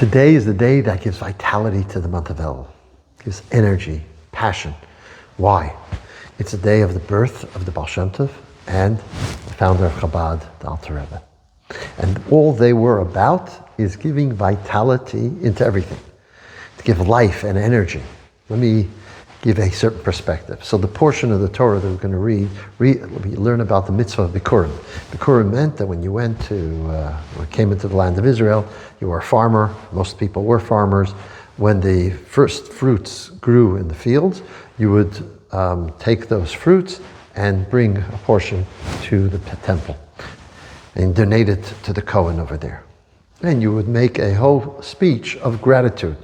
Today is the day that gives vitality to the month of El. Gives energy, passion. Why? It's the day of the birth of the Baal Shem Tov and the founder of Chabad, the Alter Rebbe. And all they were about is giving vitality into everything. To give life and energy. Let me give a certain perspective. So the portion of the Torah that we're going to read we learn about the mitzvah of Bikurim. Bikurim meant that when you went to, came into the land of Israel, you were a farmer. Most people were farmers. When the first fruits grew in the fields, you would take those fruits and bring a portion to the temple and donate it to the Kohen over there. And you would make a whole speech of gratitude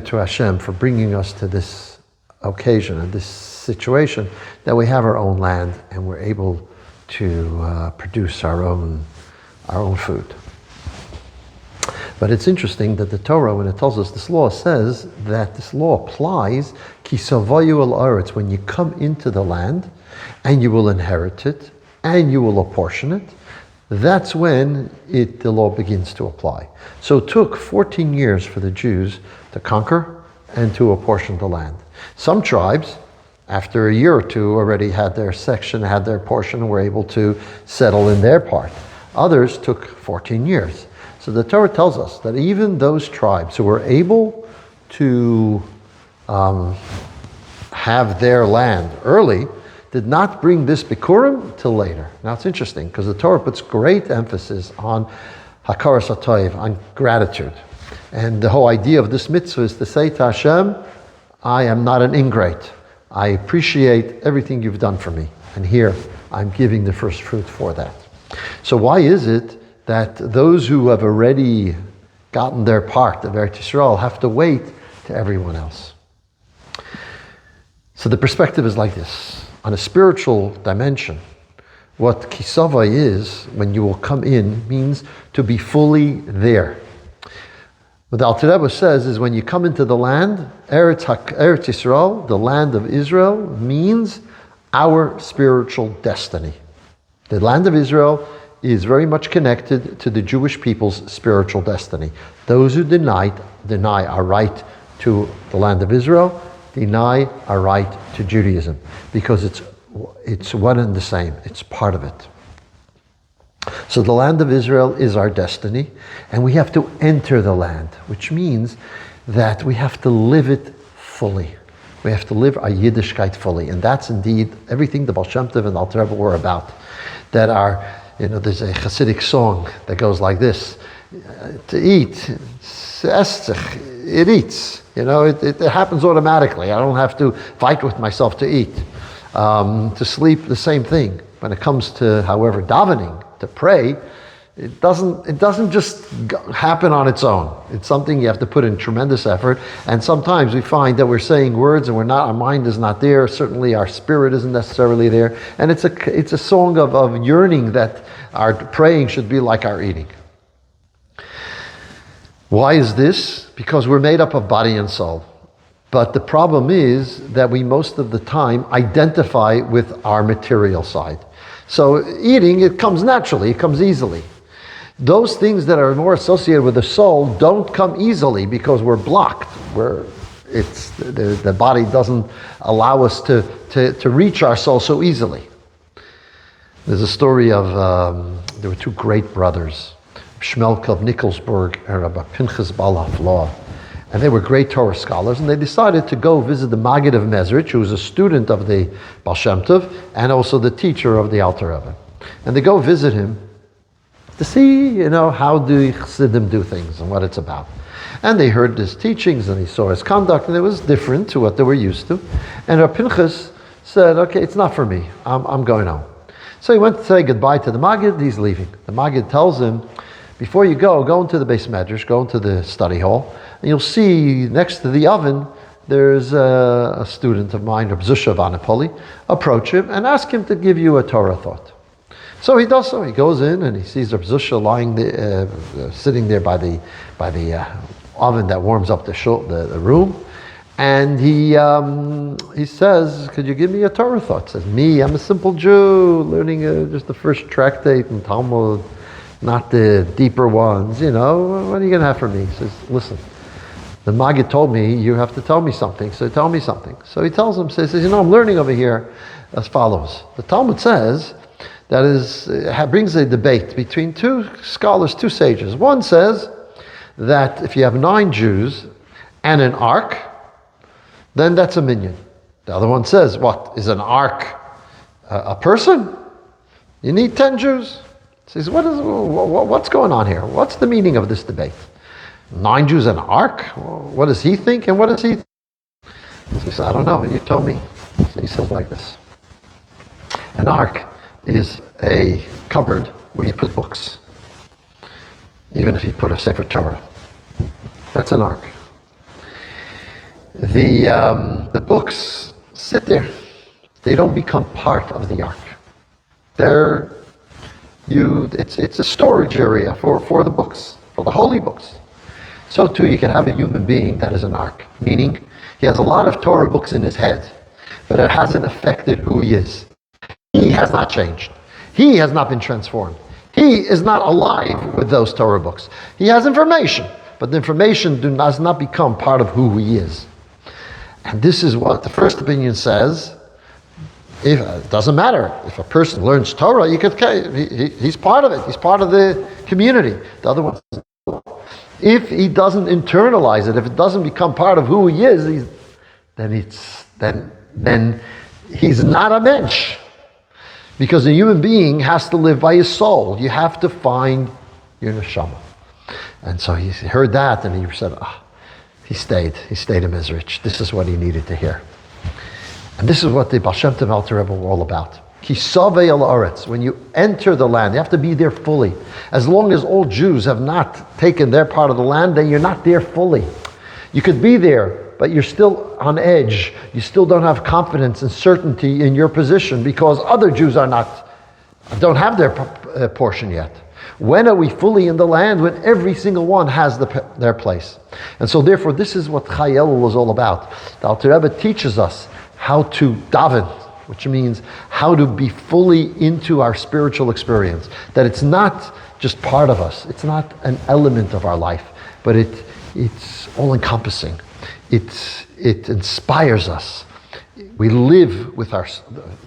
to Hashem for bringing us to this occasion and this situation that we have our own land and we're able to produce our own food. But it's interesting that the Torah, when it tells us this law, says that this law applies ki savayu al aretz, when you come into the land and you will inherit it and you will apportion it. That's when the law begins to apply. So it took 14 years for the Jews to conquer and to apportion the land. Some tribes, after a year or two, already had their section, had their portion, and were able to settle in their part. Others took 14 years. So the Torah tells us that even those tribes who were able to have their land early did not bring this Bikurim till later. Now it's interesting because the Torah puts great emphasis on Hakaras HaTov, on gratitude. And the whole idea of this mitzvah is to say to Hashem, I am not an ingrate. I appreciate everything you've done for me. And here I'm giving the first fruit for that. So why is it that those who have already gotten their part of Eretz Yisrael have to wait to everyone else? So the perspective is like this. On a spiritual dimension, what kisava is, when you will come in, means to be fully there. What the Alter Rebbe says is when you come into the land, Eretz Yisrael, the land of Israel, means our spiritual destiny. The land of Israel is very much connected to the Jewish people's spiritual destiny. Those who deny our right to the land of Israel deny our right to Judaism, because it's one and the same. It's part of it. So the land of Israel is our destiny, and we have to enter the land, which means that we have to live it fully. We have to live our Yiddishkeit fully, and that's indeed everything the Baal Shem Tov and the Alter Rebbe were about. That are, there's a Hasidic song that goes like this: to eat, it eats. It happens automatically. I don't have to fight with myself to eat. To sleep, the same thing. When it comes to, however, davening, to pray, it doesn't just happen on its own. It's something you have to put in tremendous effort. And sometimes we find that we're saying words and our mind is not there. Certainly our spirit isn't necessarily there. And it's a song of yearning that our praying should be like our eating. Why is this? Because we're made up of body and soul. But the problem is that we most of the time identify with our material side. So eating, it comes naturally, it comes easily. Those things that are more associated with the soul don't come easily because we're blocked. The body doesn't allow us to reach our soul so easily. There's a story of, there were two great brothers, Shmelka of Nikolsburg and Rabbi Pinchas Baal HaFlaw. And they were great Torah scholars, and they decided to go visit the Maggid of Mezrich, who was a student of the Baal Shem Tov, and also the teacher of the Alter Rebbe. And they go visit him to see, how do Chassidim do things and what it's about. And they heard his teachings, and they saw his conduct, and it was different to what they were used to. And Rabbi Pinchas said, okay, it's not for me. I'm going home. So he went to say goodbye to the Maggid. He's leaving. The Maggid tells him, before you go into the Beis Medrash, go into the study hall, and you'll see next to the oven, there's a student of mine, Reb Zusha of Anapoli. Approach him and ask him to give you a Torah thought. So he does so. He goes in and he sees Reb Zusha lying sitting there by the oven that warms up the room. And he says, could you give me a Torah thought? Says, me, I'm a simple Jew, learning just the first tractate in Talmud. not the deeper ones. What are you going to have for me? He says, listen, the Maggid told me you have to tell me something, so tell me something. So he tells him, says, I'm learning over here as follows. The Talmud says, brings a debate between two scholars, two sages. One says that if you have 9 Jews and an ark, then that's a minyan. The other one says, what, is an ark a person? You need 10 Jews. He says, what's going on here? What's the meaning of this debate? 9 Jews and an ark? What does he think and what does he think? He says, I don't know, you told me. So he says like this. An ark is a cupboard where you put books. Even if you put a Sefer Torah. That's an ark. The books sit there. They don't become part of the ark. It's a storage area for the books, for the holy books. So too, you can have a human being that is an ark, meaning he has a lot of Torah books in his head, but it hasn't affected who he is. He has not changed. He has not been transformed. He is not alive with those Torah books. He has information, but the information does not become part of who he is. And this is what the first opinion says. It doesn't matter. If a person learns Torah, he's part of it. He's part of the community. The other one says, if he doesn't internalize it, if it doesn't become part of who he is, then he's not a mensch. Because a human being has to live by his soul. You have to find your neshama. And so he heard that and he said, he stayed in Mezrich. This is what he needed to hear. And this is what the Baal Shem Tov Alter Rebbe were all about. Ki savei al aretz. When you enter the land, you have to be there fully. As long as all Jews have not taken their part of the land, then you're not there fully. You could be there, but you're still on edge. You still don't have confidence and certainty in your position because other Jews don't have their portion yet. When are we fully in the land? When every single one has their place. And so therefore, this is what Chayel was all about. The Alter Rebbe teaches us how to daven, which means how to be fully into our spiritual experience. That it's not just part of us. It's not an element of our life, but it's all-encompassing. It inspires us. We live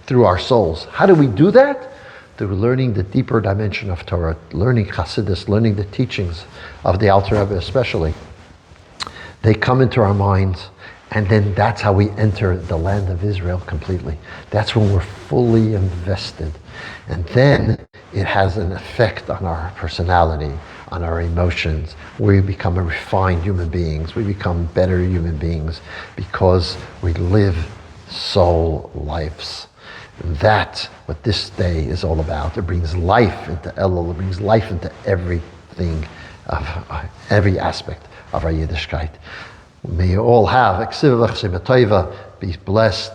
through our souls. How do we do that? Through learning the deeper dimension of Torah, learning Chassidus, learning the teachings of the Alter Rebbe especially. They come into our minds, and then that's how we enter the land of Israel completely. That's when we're fully invested. And then it has an effect on our personality, on our emotions. We become a refined human beings. We become better human beings because we live soul lives. And that's what this day is all about. It brings life into Elul. It brings life into everything, every aspect of our Yiddishkeit. May you all have be blessed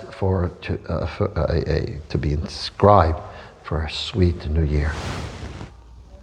to be inscribed for a sweet new year.